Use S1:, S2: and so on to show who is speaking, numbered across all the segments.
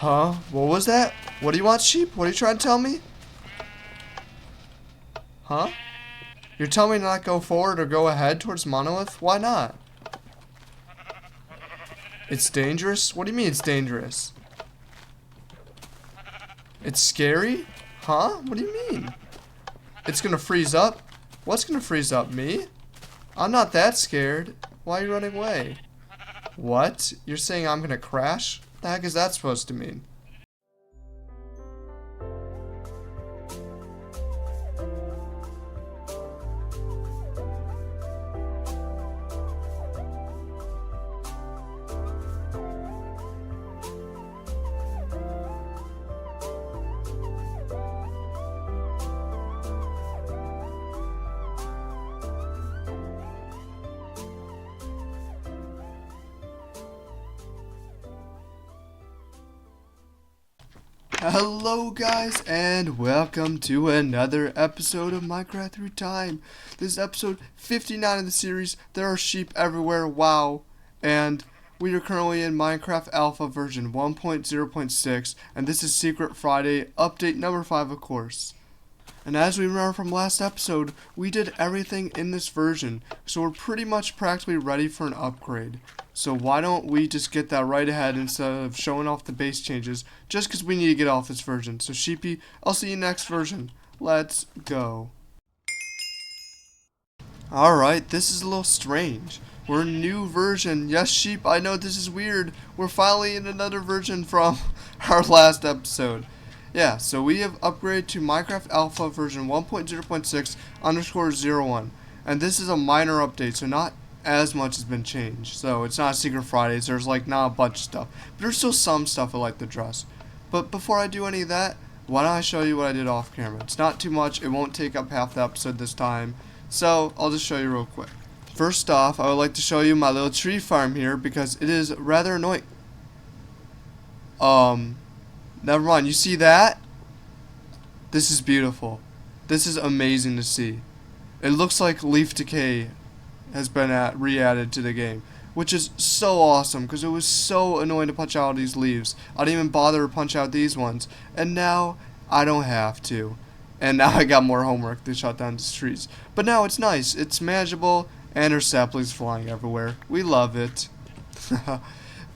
S1: Huh? What was that? What do you want, sheep? What are you trying to tell me? Huh? You're telling me to not go forward or go ahead towards Monolith? Why not? It's dangerous? What do you mean it's dangerous? It's scary? Huh? What do you mean? It's gonna freeze up? What's gonna freeze up? Me? I'm not that scared. Why are you running away? What? You're saying I'm gonna crash? What the heck is that supposed to mean? Hello guys, and welcome to another episode of Minecraft Through Time. This is episode 59 of the series. There are sheep everywhere, wow. And we are currently in Minecraft Alpha version 1.0.6, and this is Secret Friday, update number 5 of course. And as we remember from last episode, we did everything in this version, so we're pretty much practically ready for an upgrade. So why don't we just get that right ahead instead of showing off the base changes, just because we need to get off this version. So sheepy, I'll see you next version. Let's go. Alright, this is a little strange. We're a new version. Yes, sheep, I know this is weird. We're finally in another version from our last episode. Yeah, so we have upgraded to Minecraft Alpha version 1.0.6_01. And this is a minor update, so not as much has been changed. So it's not Secret Fridays, there's like not a bunch of stuff. But there's still some stuff I like to address. But before I do any of that, why don't I show you what I did off camera? It's not too much, it won't take up half the episode this time. So I'll just show you real quick. First off, I would like to show you my little tree farm here because it is rather annoying. Never mind, you see that? This is beautiful. This is amazing to see. It looks like leaf decay has been re-added to the game, which is so awesome because it was so annoying to punch out these leaves. I didn't even bother to punch out these ones, and now I don't have to. And now I got more homework to shut down these trees. But now it's nice, it's manageable, and there's saplings flying everywhere. We love it.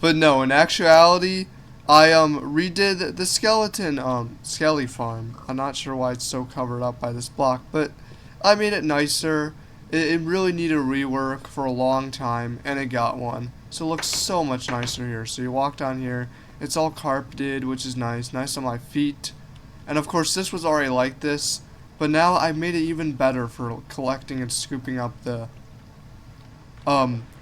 S1: But no, in actuality, I redid the skeleton skelly farm. I'm not sure why it's so covered up by this block, but I made it nicer. It really needed rework for a long time, and it got one. So it looks so much nicer here. So you walk down here, it's all carpeted, which is nice. Nice on my feet. And of course this was already like this, but now I made it even better for collecting and scooping up the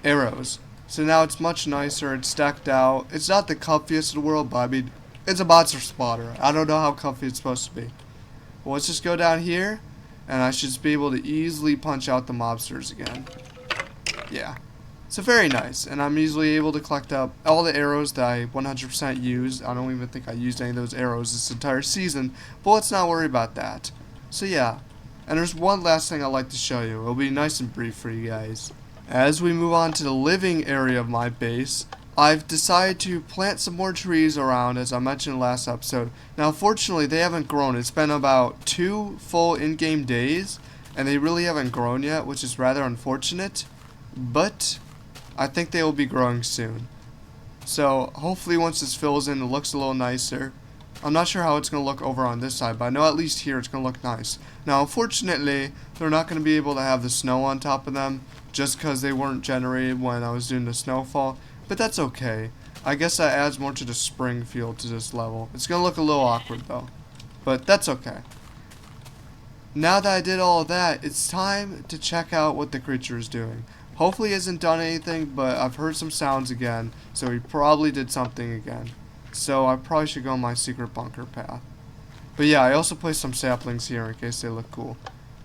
S1: arrows. So now it's much nicer, it's stacked out. It's not the comfiest in the world, but I mean, it's a monster spotter. I don't know how comfy it's supposed to be. Well, let's just go down here, and I should be able to easily punch out the mobsters again. Yeah. So very nice, and I'm easily able to collect up all the arrows that I 100% used. I don't even think I used any of those arrows this entire season, but let's not worry about that. So yeah, and there's one last thing I'd like to show you. It'll be nice and brief for you guys. As we move on to the living area of my base, I've decided to plant some more trees around, as I mentioned in the last episode. Now, fortunately, they haven't grown. It's been about 2 full in-game days, and they really haven't grown yet, which is rather unfortunate. But I think they will be growing soon. So, hopefully once this fills in, it looks a little nicer. I'm not sure how it's going to look over on this side, but I know at least here it's going to look nice. Now, unfortunately, they're not going to be able to have the snow on top of them, just because they weren't generated when I was doing the snowfall. But that's okay. I guess that adds more to the spring feel to this level. It's going to look a little awkward though. But that's okay. Now that I did all of that, it's time to check out what the creature is doing. Hopefully he hasn't done anything, but I've heard some sounds again, so he probably did something again. So I probably should go on my secret bunker path. But yeah, I also placed some saplings here in case they look cool.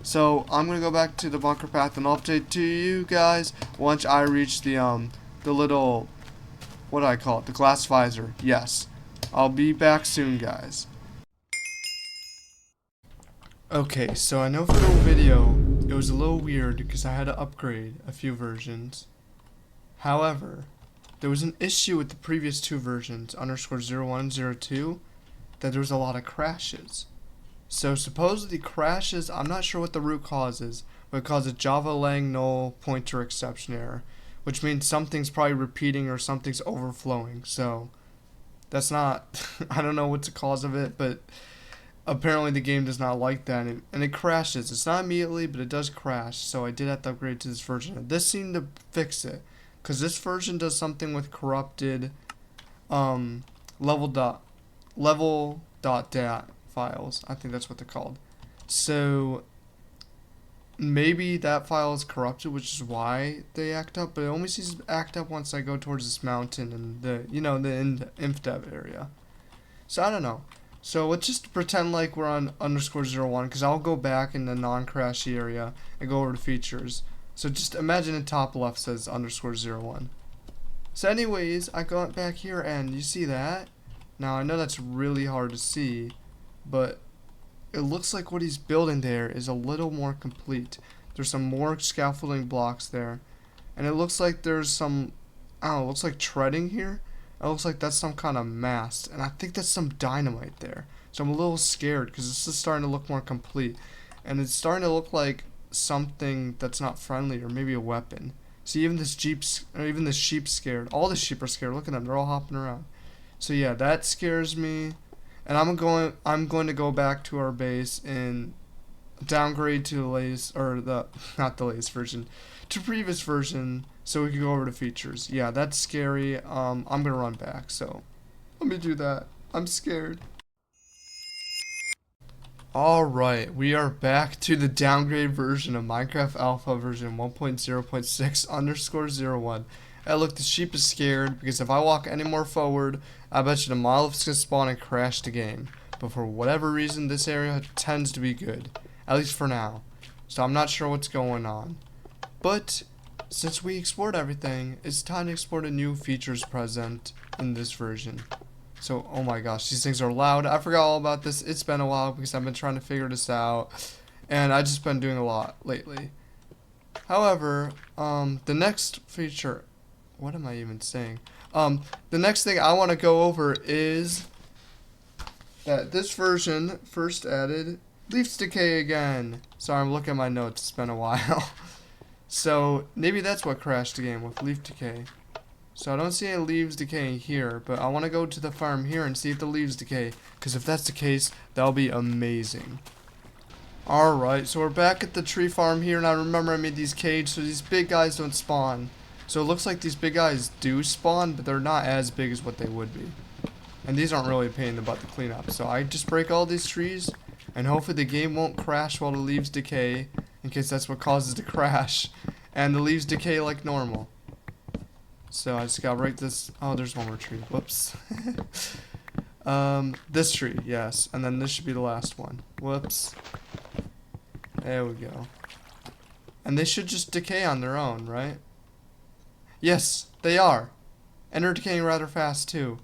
S1: So I'm going to go back to the bunker path and update to you guys once I reach the little, what do I call it, the glass visor. Yes, I'll be back soon, guys. Okay, so I know for the video it was a little weird because I had to upgrade a few versions. However, there was an issue with the previous two versions, underscore 01 and 02, that there was a lot of crashes. So supposedly crashes, I'm not sure what the root cause is, but it causes Java lang null pointer exception error, which means something's probably repeating or something's overflowing. So that's not, I don't know what's the cause of it, but apparently the game does not like that, and it crashes. It's not immediately, but it does crash, so I did have to upgrade to this version. And this seemed to fix it, because this version does something with corrupted level dot dat files. I think that's what they're called. So maybe that file is corrupted, which is why they act up, but it only seems to act up once I go towards this mountain and the infdev area. So I don't know. So let's just pretend like we're on underscore 01, because I'll go back in the non-crashy area and go over to features. So just imagine the top left says underscore 01. So anyways, I got back here and you see that? Now I know that's really hard to see, but it looks like what he's building there is a little more complete. There's some more scaffolding blocks there, and it looks like there's some, I don't know, it looks like treading here. It looks like that's some kind of mast, and I think that's some dynamite there. So I'm a little scared because this is starting to look more complete, and it's starting to look like something that's not friendly, or maybe a weapon. See, even this sheep's scared. All the sheep are scared. Look at them; they're all hopping around. So yeah, that scares me, and I'm going to go back to our base and downgrade to the latest, or the not the latest version, to previous version, so we can go over to features. Yeah, that's scary. I'm gonna run back, so let me do that. I'm scared. Alright, we are back to the downgrade version of Minecraft Alpha version 1.0.6 underscore 01. Hey, look, the sheep is scared because if I walk any more forward, I bet you the monolith's gonna spawn and crash the game. But for whatever reason, this area tends to be good, at least for now. So I'm not sure what's going on. But since we explored everything, it's time to explore the new features present in this version. So, oh my gosh, these things are loud. I forgot all about this. It's been a while because I've been trying to figure this out, and I've just been doing a lot lately. However, the next feature, what am I even saying? The next thing I want to go over is that this version first added leaves decay again. Sorry, I'm looking at my notes. It's been a while. So maybe that's what crashed the game, with leaf decay. So I don't see any leaves decaying here, but I want to go to the farm here and see if the leaves decay, because if that's the case, that'll be amazing. Alright, so we're back at the tree farm here, and I remember I made these cages so these big guys don't spawn. So it looks like these big guys do spawn, but they're not as big as what they would be. And these aren't really a pain in the butt to clean up. So I just break all these trees, and hopefully the game won't crash while the leaves decay, in case that's what causes the crash. And the leaves decay like normal. So I just gotta break this. Oh, there's one more tree. Whoops. This tree, yes. And then this should be the last one. Whoops. There we go. And they should just decay on their own, right? Yes, they are. And they're decaying rather fast, too.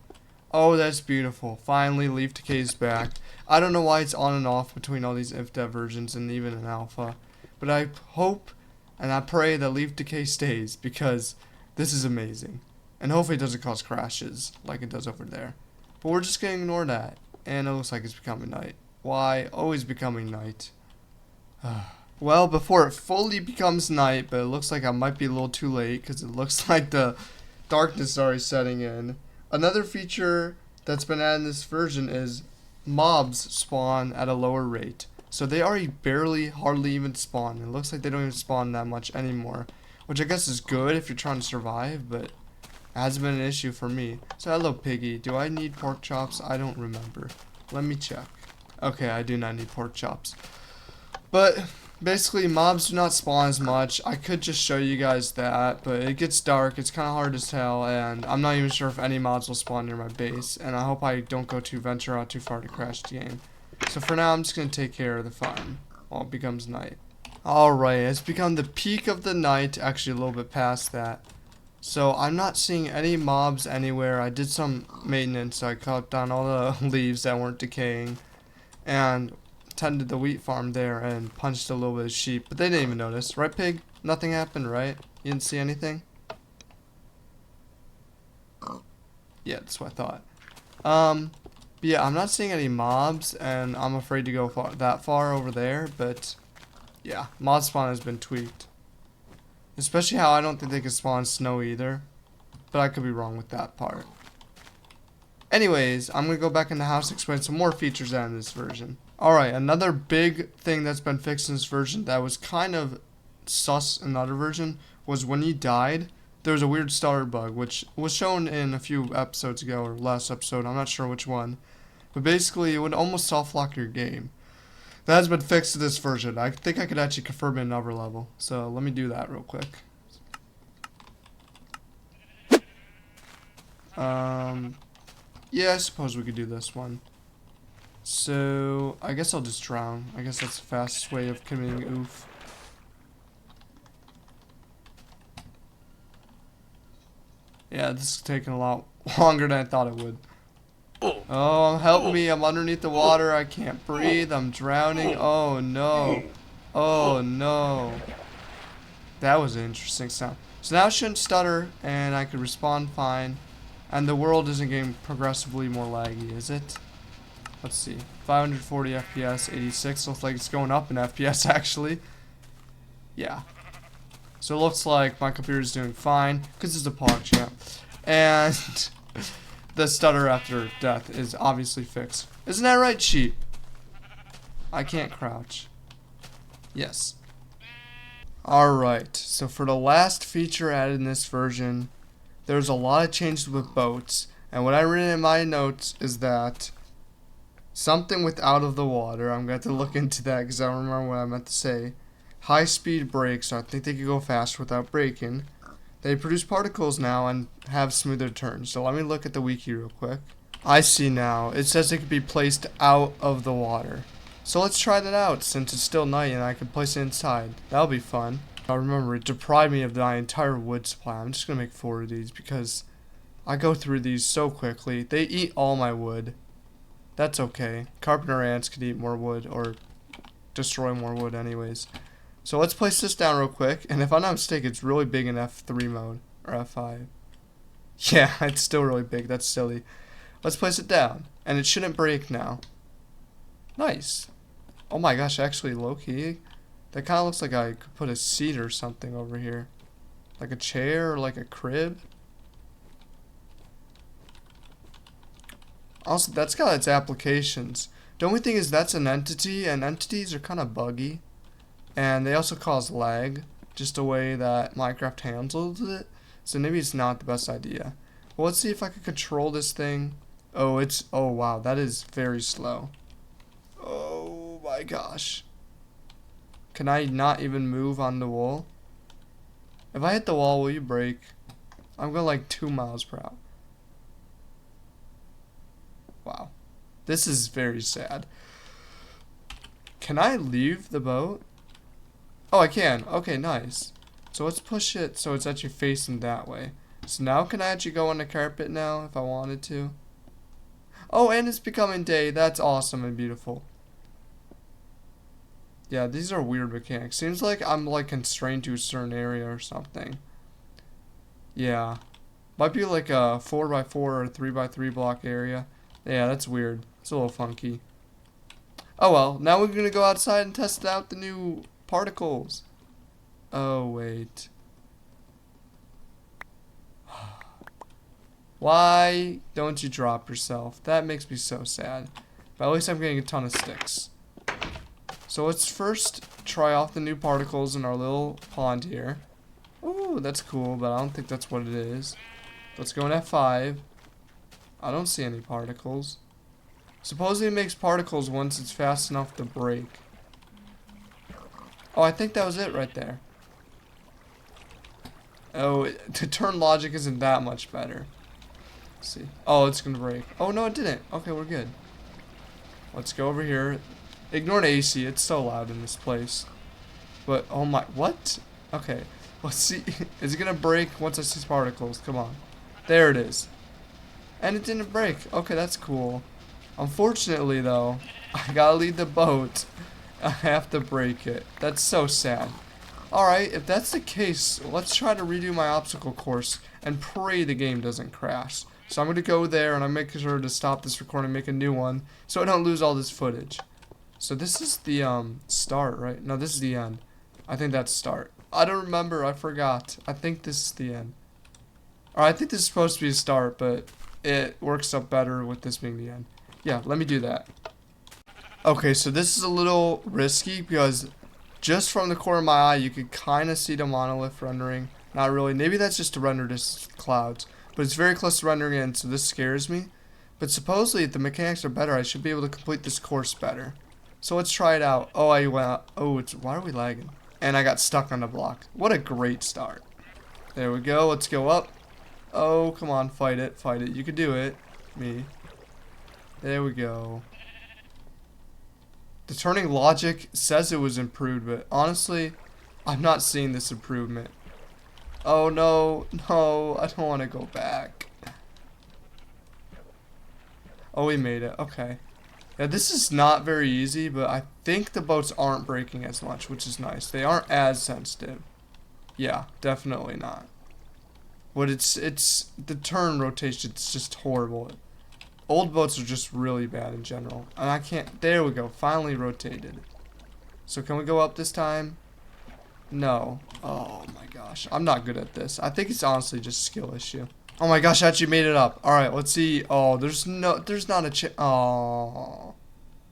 S1: Oh, that's beautiful. Finally, leaf decay is back. I don't know why it's on and off between all these infdev versions and even in alpha. But I hope and I pray that leaf decay stays, because this is amazing. And hopefully it doesn't cause crashes like it does over there. But we're just gonna ignore that. And it looks like it's becoming night. Why? Always becoming night. Well, before it fully becomes night, but it looks like I might be a little too late, because it looks like the darkness is already setting in. Another feature that's been added in this version is mobs spawn at a lower rate. So they already hardly even spawn. It looks like they don't even spawn that much anymore, which I guess is good if you're trying to survive, but it hasn't been an issue for me. So hello, piggy. Do I need pork chops? I don't remember. Let me check. Okay, I do not need pork chops. But basically, mobs do not spawn as much. I could just show you guys that, but it gets dark. It's kind of hard to tell, and I'm not even sure if any mobs will spawn near my base. And I hope I don't venture out too far to crash the game. So for now, I'm just going to take care of the farm while it becomes night. Alright, it's become the peak of the night, actually a little bit past that. So I'm not seeing any mobs anywhere. I did some maintenance, so I cut down all the leaves that weren't decaying. And tended the wheat farm there and punched a little bit of sheep. But they didn't even notice. Right, pig? Nothing happened, right? You didn't see anything? Yeah, that's what I thought. But yeah, I'm not seeing any mobs, and I'm afraid to go that far over there, but yeah, mod spawn has been tweaked. Especially how I don't think they can spawn snow either, but I could be wrong with that part. Anyways, I'm going to go back in the house and explain some more features out in this version. Alright, another big thing that's been fixed in this version that was kind of sus in the other version was when you died, there was a weird starter bug, which was shown in a few episodes ago, or last episode, I'm not sure which one. But basically, it would almost soft lock your game. That has been fixed to this version. I think I could actually confirm it in another level. So let me do that real quick. Yeah, I suppose we could do this one. So, I guess I'll just drown. I guess that's the fastest way of committing oof. Yeah, this is taking a lot longer than I thought it would. Oh, help me. I'm underneath the water. I can't breathe. I'm drowning. Oh, no. Oh, no. That was an interesting sound. So now it shouldn't stutter, and I could respawn fine. And the world isn't getting progressively more laggy, is it? Let's see. 540 FPS, 86. Looks like it's going up in FPS, actually. Yeah. So it looks like my computer's doing fine, because it's a POG champ. And the stutter after death is obviously fixed. Isn't that right, sheep? I can't crouch. Yes. Alright, so for the last feature added in this version, there's a lot of changes with boats, and what I read in my notes is that something with out of the water, I'm going to have to look into that because I don't remember what I meant to say. High speed brakes, so I think they could go faster without braking. They produce particles now and have smoother turns, so let me look at the wiki real quick. I see now, it says they could be placed out of the water. So let's try that out since it's still night and I can place it inside. That'll be fun. I remember it deprived me of my entire wood supply. I'm just gonna make 4 of these because I go through these so quickly. They eat all my wood. That's okay. Carpenter ants could eat more wood or destroy more wood anyways. So let's place this down real quick. And if I'm not mistaken, it's really big in F3 mode or F5. Yeah, it's still really big. That's silly. Let's place it down. And it shouldn't break now. Nice. Oh my gosh, actually low-key. That kind of looks like I could put a seat or something over here. Like a chair or like a crib. Also, that's got its applications. The only thing is that's an entity, and entities are kind of buggy. And they also cause lag, just the way that Minecraft handles it. So maybe it's not the best idea. Well, let's see if I can control this thing. Oh, wow, that is very slow. Oh my gosh. Can I not even move on the wall? If I hit the wall, will you break? I'm going like 2 miles per hour. Wow. This is very sad. Can I leave the boat? Oh, I can. Okay, nice. So let's push it so it's actually facing that way. So now can I actually go on the carpet now if I wanted to? Oh, and it's becoming day. That's awesome and beautiful. Yeah, these are weird mechanics. Seems like I'm like constrained to a certain area or something. Yeah. Might be like a 4x4 or 3x3 block area. Yeah, that's weird. It's a little funky. Oh well, now we're gonna go outside and test out the new particles. Oh, wait. Why don't you drop yourself? That makes me so sad. But at least I'm getting a ton of sticks. So let's first try off the new particles in our little pond here. Ooh, that's cool, but I don't think that's what it is. Let's go in F5. I don't see any particles. Supposedly it makes particles once it's fast enough to break. Oh, I think that was it right there. Oh, the turn logic isn't that much better. Let's see. Oh, it's gonna break. Oh, no, it didn't. Okay, we're good. Let's go over here. Ignore the AC. It's so loud in this place. But, oh my, what? Okay, let's see. Is it gonna break once I see particles? Come on. There it is. And it didn't break. Okay, that's cool. Unfortunately, though, I gotta leave the boat. I have to break it. That's so sad. Alright, if that's the case, let's try to redo my obstacle course and pray the game doesn't crash. So I'm going to go there, and I'm making sure to stop this recording and make a new one, so I don't lose all this footage. So this is the start, right? No, this is the end. I think that's start. I don't remember. I forgot. I think this is the end. Or I think this is supposed to be a start, but it works up better with this being the end. Yeah, let me do that. Okay, so this is a little risky because just from the corner of my eye, you could kind of see the monolith rendering. Not really. Maybe that's just to render this clouds. But it's very close to rendering in, so this scares me. But supposedly, if the mechanics are better, I should be able to complete this course better. So let's try it out. Oh, I went out. Oh, why are we lagging? And I got stuck on the block. What a great start. There we go. Let's go up. Oh, come on. Fight it. Fight it. You can do it. Me. There we go. The turning logic says it was improved, but honestly, I'm not seeing this improvement. Oh, no. No. I don't want to go back. Oh, we made it. Okay. Yeah, this is not very easy, but I think the boats aren't breaking as much, which is nice. They aren't as sensitive. Yeah, definitely not. But it's the turn rotation, it's just horrible. Old boats are just really bad in general. And I can't, there we go, finally rotated. So can we go up this time? No. Oh my gosh, I'm not good at this. I think it's honestly just a skill issue. Oh my gosh, I actually made it up. Alright, let's see. Oh, there's not a oh,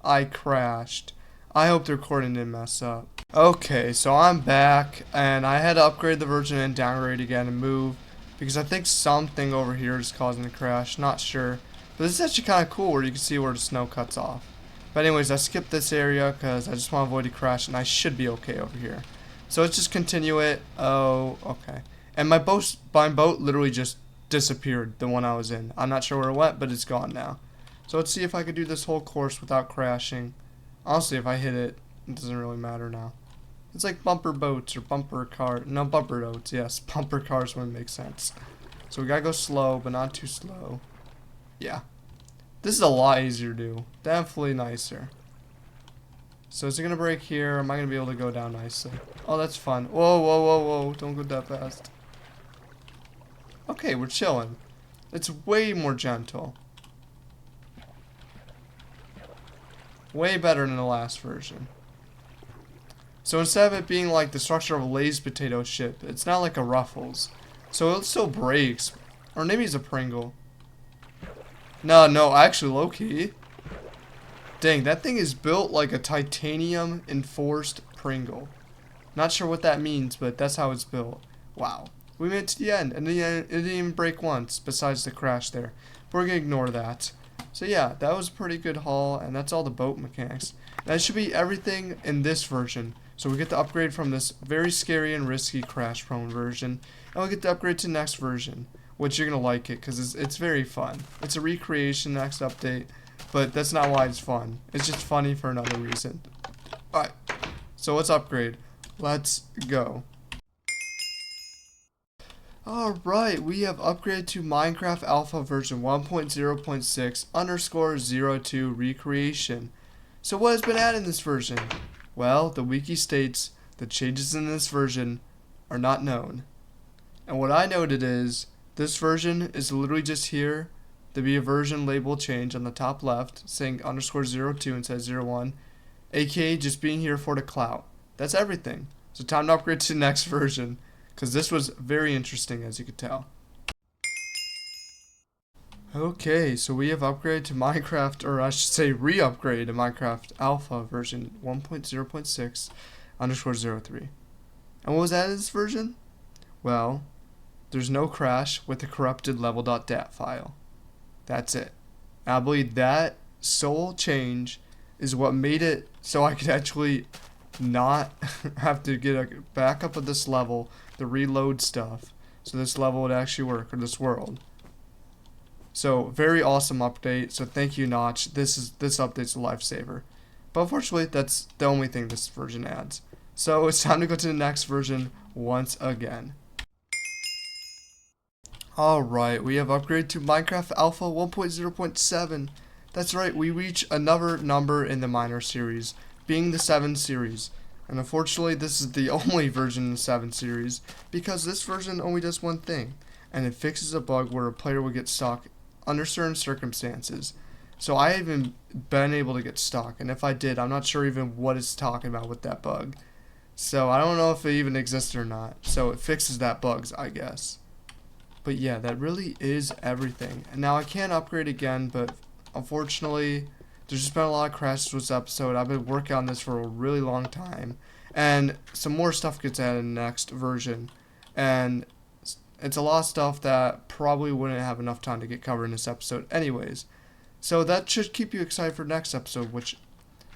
S1: I crashed. I hope the recording didn't mess up. Okay, so I'm back, and I had to upgrade the version and downgrade again and move, because I think something over here is causing the crash. Not sure. But this is actually kind of cool where you can see where the snow cuts off. But anyways, I skipped this area because I just want to avoid a crash, and I should be okay over here. So let's just continue it. Oh, okay. And my boat literally just disappeared, the one I was in. I'm not sure where it went, but it's gone now. So let's see if I could do this whole course without crashing. Honestly, if I hit it, it doesn't really matter now. It's like bumper boats or bumper car. No, bumper boats, yes. Bumper cars wouldn't make sense. So we gotta go slow, but not too slow. Yeah. This is a lot easier to do. Definitely nicer. So is it gonna break here? Am I gonna be able to go down nicely? Oh, that's fun. Whoa, whoa, whoa, whoa. Don't go that fast. Okay, we're chilling. It's way more gentle. Way better than the last version. So instead of it being like the structure of a Lay's potato chip, it's not like a Ruffles. So it still breaks. Or maybe it's a Pringle. No, actually low-key. Dang, that thing is built like a titanium enforced Pringle. Not sure what that means, but that's how it's built. Wow. We made it to the end, and it didn't even break once, besides the crash there. But we're gonna ignore that. So yeah, that was a pretty good haul, and that's all the boat mechanics. That should be everything in this version. So we get to upgrade from this very scary and risky crash-prone version, and we get to upgrade to the next version, which you're gonna like it, because it's very fun. It's a recreation next update, but that's not why it's fun. It's just funny for another reason. Alright, so let's upgrade. Let's go. Alright, we have upgraded to Minecraft Alpha version 1.0.6_02 recreation. So what has been added in this version? Well, the wiki states the changes in this version are not known. And what I noted is, this version is literally just here to be a version label change on the top left, saying _02 instead of 01, aka just being here for the clout. That's everything. So time to upgrade to the next version, because this was very interesting, as you could tell. Okay, so we have upgraded to Minecraft, or I should say re-upgraded to Minecraft Alpha version 1.0.6_03. And what was added in this version? Well, there's no crash with the corrupted level.dat file. That's it. And I believe that sole change is what made it so I could actually not have to get a backup of this level, the reload stuff, so this level would actually work, or this world. So very awesome update. So thank you, Notch. This update's a lifesaver. But unfortunately, that's the only thing this version adds. So it's time to go to the next version once again. Alright, we have upgraded to Minecraft Alpha 1.0.7. That's right, we reach another number in the minor series, being the 7 series. And unfortunately, this is the only version in the 7 series, because this version only does one thing, and it fixes a bug where a player will get stuck under certain circumstances. So I haven't been able to get stuck, and if I did, I'm not sure even what it's talking about with that bug. So I don't know if it even exists or not. So it fixes that bugs, I guess. But yeah, that really is everything. And now I can't upgrade again, but unfortunately, there's just been a lot of crashes with this episode. I've been working on this for a really long time. And some more stuff gets added in the next version. And it's a lot of stuff that probably wouldn't have enough time to get covered in this episode anyways. So that should keep you excited for next episode, which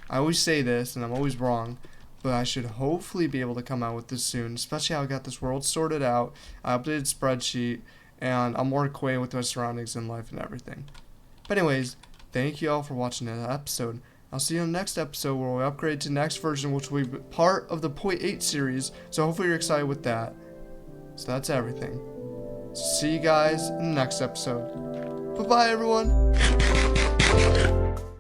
S1: I always say this, and I'm always wrong. But I should hopefully be able to come out with this soon, especially how I got this world sorted out. I updated spreadsheet, and I'm more acquainted with my surroundings in life and everything. But anyways, thank you all for watching that episode. I'll see you in the next episode where we upgrade to the next version, which will be part of the .8 series. So hopefully you're excited with that. So that's everything. See you guys in the next episode. Bye-bye, everyone.